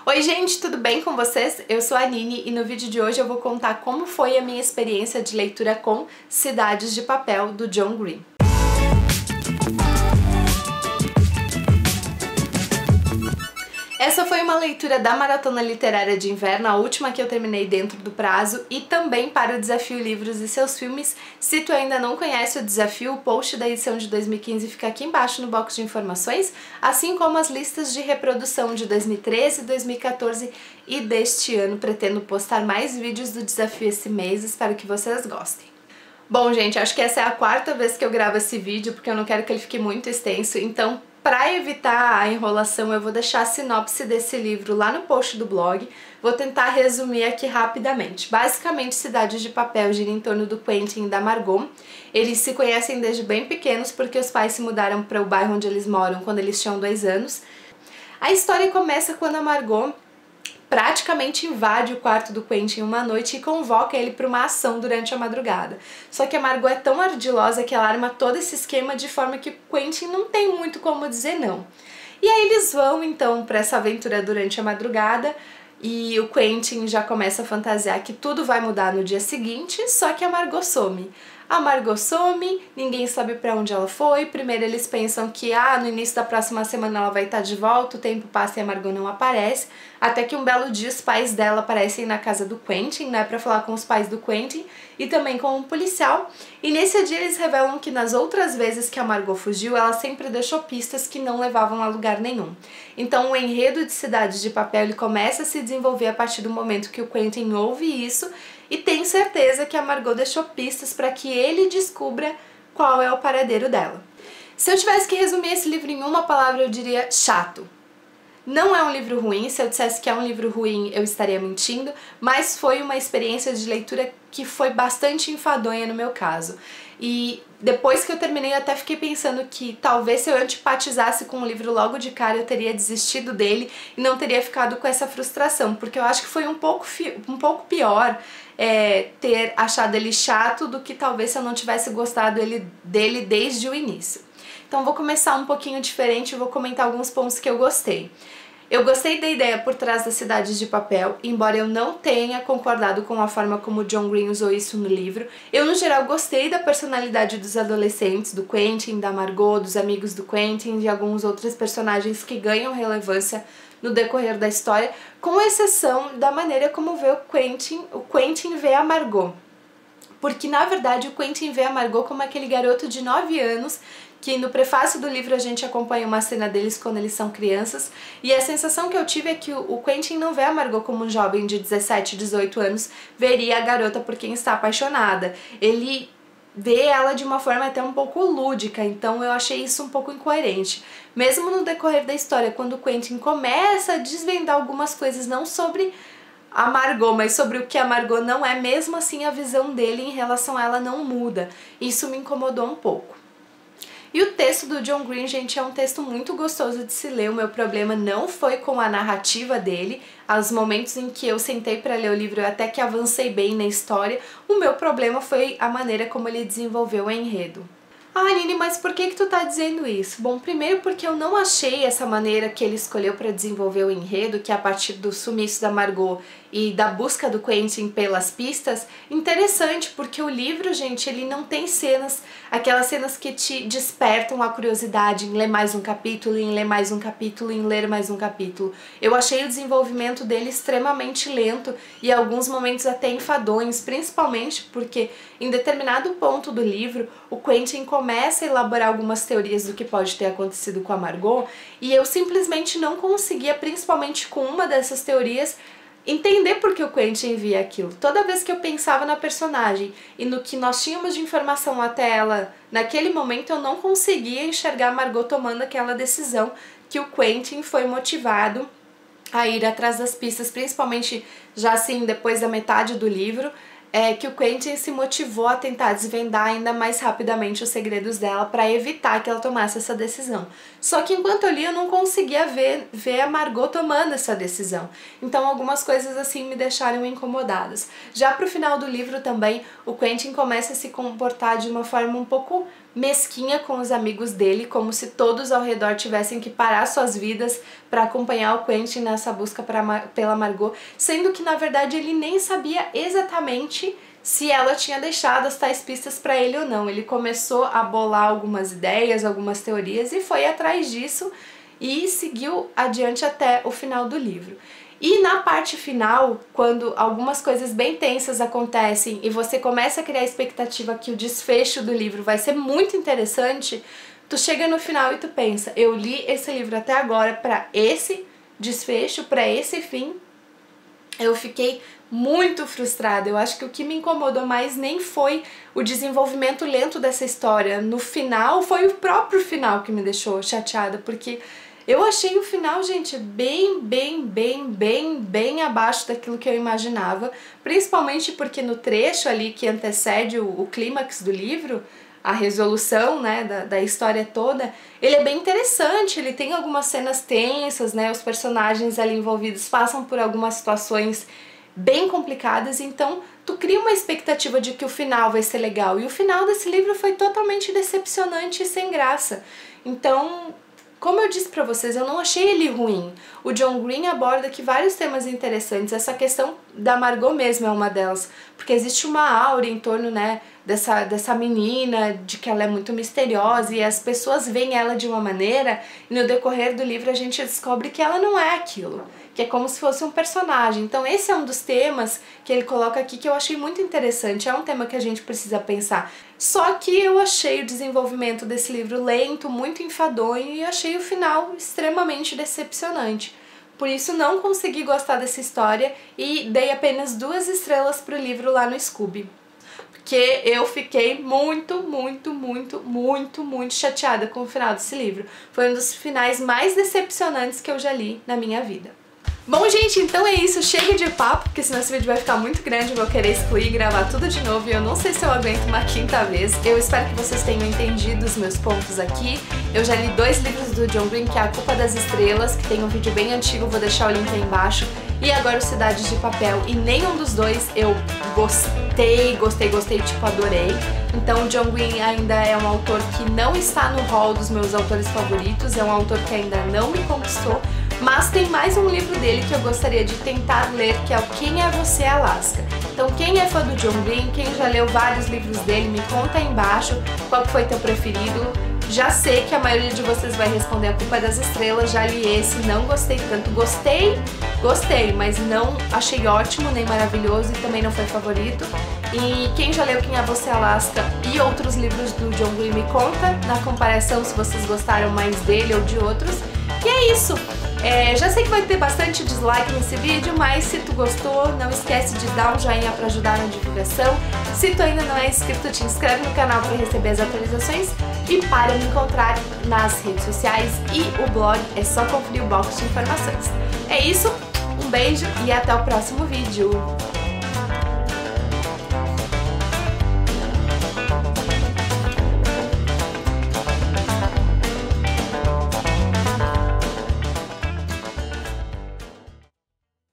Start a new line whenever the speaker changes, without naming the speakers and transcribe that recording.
Oi gente, tudo bem com vocês? Eu sou a Nini e no vídeo de hoje eu vou contar como foi a minha experiência de leitura com Cidades de Papel, do John Green. Essa foi uma leitura da Maratona Literária de Inverno, a última que eu terminei dentro do prazo, e também para o Desafio Livros e Seus Filmes. Se tu ainda não conhece o desafio, o post da edição de 2015 fica aqui embaixo no box de informações, assim como as listas de reprodução de 2013, 2014 e deste ano. Pretendo postar mais vídeos do desafio esse mês, espero que vocês gostem. Bom, gente, acho que essa é a quarta vez que eu gravo esse vídeo, porque eu não quero que ele fique muito extenso, então para evitar a enrolação, eu vou deixar a sinopse desse livro lá no post do blog. Vou tentar resumir aqui rapidamente. Basicamente, Cidades de Papel gira em torno do Quentin e da Margot. Eles se conhecem desde bem pequenos porque os pais se mudaram para o bairro onde eles moram quando eles tinham 2 anos. A história começa quando a Margot praticamente invade o quarto do Quentin uma noite e convoca ele para uma ação durante a madrugada. Só que a Margot é tão ardilosa que ela arma todo esse esquema de forma que o Quentin não tem muito como dizer não. E aí eles vão então para essa aventura durante a madrugada e o Quentin já começa a fantasiar que tudo vai mudar no dia seguinte, só que a Margot some. A Margot some, ninguém sabe pra onde ela foi. Primeiro eles pensam que no início da próxima semana ela vai estar de volta, o tempo passa e a Margot não aparece, até que um belo dia os pais dela aparecem na casa do Quentin, né, pra falar com os pais do Quentin e também com um policial. E nesse dia eles revelam que nas outras vezes que a Margot fugiu, ela sempre deixou pistas que não levavam a lugar nenhum. Então o enredo de Cidades de Papel ele começa a se desenvolver a partir do momento que o Quentin ouve isso e tem certeza que a Margot deixou pistas para que ele descubra qual é o paradeiro dela. Se eu tivesse que resumir esse livro em uma palavra, eu diria chato. Não é um livro ruim, se eu dissesse que é um livro ruim eu estaria mentindo, mas foi uma experiência de leitura que foi bastante enfadonha no meu caso. E depois que eu terminei eu até fiquei pensando que talvez se eu antipatizasse com o livro logo de cara eu teria desistido dele e não teria ficado com essa frustração, porque eu acho que foi um pouco pior ter achado ele chato do que talvez se eu não tivesse gostado dele desde o início. Então vou começar um pouquinho diferente e vou comentar alguns pontos que eu gostei. Eu gostei da ideia por trás das Cidades de Papel, embora eu não tenha concordado com a forma como o John Green usou isso no livro. Eu, no geral, gostei da personalidade dos adolescentes, do Quentin, da Margot, dos amigos do Quentin e de alguns outros personagens que ganham relevância no decorrer da história, com exceção da maneira como o Quentin vê a Margot. Porque, na verdade, o Quentin vê a Margot como aquele garoto de 9 anos que no prefácio do livro a gente acompanha uma cena deles quando eles são crianças, e a sensação que eu tive é que o Quentin não vê a Margot como um jovem de 17, 18 anos veria a garota por quem está apaixonada. Ele vê ela de uma forma até um pouco lúdica, então eu achei isso um pouco incoerente. Mesmo no decorrer da história, quando o Quentin começa a desvendar algumas coisas, não sobre a Margot, mas sobre o que a Margot não é, mesmo assim a visão dele em relação a ela não muda. Isso me incomodou um pouco. E o texto do John Green, gente, é um texto muito gostoso de se ler. O meu problema não foi com a narrativa dele. Aos momentos em que eu sentei para ler o livro, eu até que avancei bem na história. O meu problema foi a maneira como ele desenvolveu o enredo. Nini, mas por que tu tá dizendo isso? Bom, primeiro porque eu não achei essa maneira que ele escolheu para desenvolver o enredo, que é a partir do sumiço da Margot e da busca do Quentin pelas pistas, interessante, porque o livro, gente, ele não tem cenas, aquelas cenas que te despertam a curiosidade em ler mais um capítulo, em ler mais um capítulo, em ler mais um capítulo. Eu achei o desenvolvimento dele extremamente lento e alguns momentos até enfadonhos, principalmente porque em determinado ponto do livro o Quentin começa a elaborar algumas teorias do que pode ter acontecido com a Margot e eu simplesmente não conseguia, principalmente com uma dessas teorias, entender por que o Quentin via aquilo. Toda vez que eu pensava na personagem e no que nós tínhamos de informação até ela, naquele momento eu não conseguia enxergar a Margot tomando aquela decisão que o Quentin foi motivado a ir atrás das pistas, principalmente já assim depois da metade do livro, que o Quentin se motivou a tentar desvendar ainda mais rapidamente os segredos dela para evitar que ela tomasse essa decisão. Só que enquanto eu li eu não conseguia ver a Margot tomando essa decisão. Então algumas coisas assim me deixaram incomodadas. Já pro final do livro também, o Quentin começa a se comportar de uma forma um pouco mesquinha com os amigos dele, como se todos ao redor tivessem que parar suas vidas para acompanhar o Quentin nessa busca pela Margot, sendo que na verdade ele nem sabia exatamente se ela tinha deixado as tais pistas para ele ou não. Ele começou a bolar algumas ideias, algumas teorias e foi atrás disso e seguiu adiante até o final do livro. E na parte final, quando algumas coisas bem tensas acontecem e você começa a criar a expectativa que o desfecho do livro vai ser muito interessante, tu chega no final e tu pensa, eu li esse livro até agora para esse desfecho, para esse fim. Eu fiquei muito frustrada. Eu acho que o que me incomodou mais nem foi o desenvolvimento lento dessa história. No final, foi o próprio final que me deixou chateada, porque eu achei o final, gente, bem abaixo daquilo que eu imaginava, principalmente porque no trecho ali que antecede o clímax do livro, a resolução, né, da história toda, ele é bem interessante, ele tem algumas cenas tensas, né, os personagens ali envolvidos passam por algumas situações bem complicadas, então tu cria uma expectativa de que o final vai ser legal, e o final desse livro foi totalmente decepcionante e sem graça. Então, como eu disse pra vocês, eu não achei ele ruim. O John Green aborda aqui vários temas interessantes. Essa questão da Margot mesmo é uma delas, porque existe uma aura em torno, né, dessa menina, de que ela é muito misteriosa e as pessoas veem ela de uma maneira e no decorrer do livro a gente descobre que ela não é aquilo, que é como se fosse um personagem. Então esse é um dos temas que ele coloca aqui que eu achei muito interessante, é um tema que a gente precisa pensar. Só que eu achei o desenvolvimento desse livro lento, muito enfadonho e achei o final extremamente decepcionante. Por isso não consegui gostar dessa história e dei apenas 2 estrelas pro livro lá no Scooby. Porque eu fiquei muito chateada com o final desse livro. Foi um dos finais mais decepcionantes que eu já li na minha vida. Bom, gente, então é isso, chega de papo, porque senão esse vídeo vai ficar muito grande, eu vou querer excluir e gravar tudo de novo e eu não sei se eu aguento uma 5ª vez. Eu espero que vocês tenham entendido os meus pontos aqui. Eu já li 2 livros do John Green, que é A Culpa das Estrelas, que tem um vídeo bem antigo, vou deixar o link aí embaixo, e agora o Cidades de Papel, e nenhum dos dois eu gostei, tipo, adorei. Então o John Green ainda é um autor que não está no hall dos meus autores favoritos, é um autor que ainda não me conquistou, mas tem mais um livro dele que eu gostaria de tentar ler, que é o Quem é Você, Alaska? Então quem é fã do John Green, quem já leu vários livros dele, me conta aí embaixo qual foi teu preferido. Já sei que a maioria de vocês vai responder A Culpa das Estrelas, já li esse, não gostei tanto. Gostei, mas não achei ótimo nem maravilhoso e também não foi favorito. E quem já leu Quem é Você, Alaska e outros livros do John Green, me conta na comparação se vocês gostaram mais dele ou de outros. E é isso! Já sei que vai ter bastante dislike nesse vídeo, mas se tu gostou, não esquece de dar um joinha para ajudar na divulgação. Se tu ainda não é inscrito, te inscreve no canal para receber as atualizações e para me encontrar nas redes sociais e o blog é só conferir o box de informações. É isso, um beijo e até o próximo vídeo!